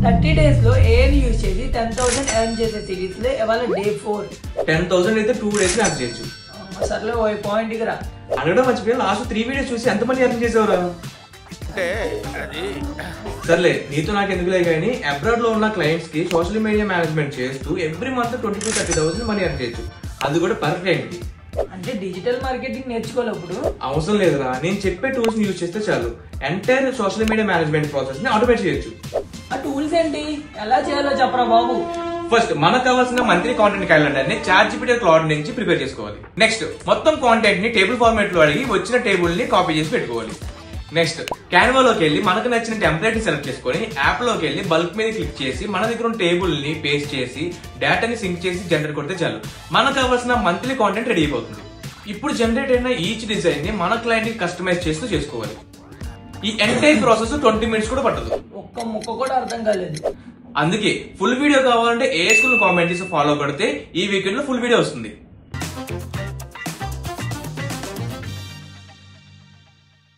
30 days లో AI use చేసి 10,000 earn చేసే సిరీస్ లో ఇవాళ డే 4. 10,000 అయితే 2 days లో ఎర్న్ చేయొచ్చు. సర్లే ఓ పాయింట్ కి రా. అడగడం మర్చిపోయి లాస్ట్ 3 వీడియోస్ చూసి ఎంత మనీ ఎర్న్ చేసేవరా? సర్లే నీతో నాకు ఎందుకులే కానీ అబ్రాడ్ లో ఉన్న క్లయింట్స్ కి సోషల్ మీడియా మేనేజ్మెంట్ చేస్తూ every month 20,000 to 30,000 money earn చేయొచ్చు. అది కూడా పర్ క్లయింట్ కి. అంటే డిజిటల్ మార్కెటింగ్ నేర్చుకోలేప్పుడు అవసరం లేదురా, నేను చెప్పే టూల్స్ ని యూజ్ చేస్తే చాలు entire social media management process ని ఆటోమేట్ చేయొచ్చు. ఆ టూల్స్ ఏంటి, ఎలా చేయాలో చెప్పరా బాబు. ఫస్ట్ మనకు కావాల్సిన మంత్లీ కాంటెంట్ క్యాలెండర్ ని చాట్‌జీపీటీ క్లౌడ్ నుంచి ప్రిపేర్ చేసుకోవాలి. నెక్స్ట్ మొత్తం కాంటెంట్ ని టేబుల్ ఫార్మాట్ లో అడిగి వచ్చిన టేబుల్ ని కాపీ చేసి పెట్టుకోవాలి. నెక్స్ట్ క్యాన్వాలోకి వెళ్ళి మనకు నచ్చిన టెంప్లెట్ ని సెలెక్ట్ చేసుకొని యాప్ లోకి వెళ్ళి బల్క్ మీద క్లిక్ చేసి మన దగ్గర ఉన్న టేబుల్ ని పేస్ట్ చేసి డేటాని సింక్ చేసి జనరేట్ కొడితే చాలు మనకు కావాల్సిన మంత్లీ కాంటెంట్ రెడీ అయిపోతుంది. ఇప్పుడు జనరేట్ అయిన ఈచ్ డిజైన్ ని మన క్లయింట్ కి కస్టమైజ్ చేస్తూ చేసుకోవాలి. ఈ ఎంటైర్ ప్రాసెస్ 20 minutes కూడా పట్టదు. ఒక్క ముక్క కూడా అర్థం కాలేదు. అందుకే ఫుల్ వీడియో కావాలంటే ఏ స్కూల్ కామెంట్ చేసి ఫాలో కొడితే ఈ వీకెండ్ లో ఫుల్ వీడియో వస్తుంది.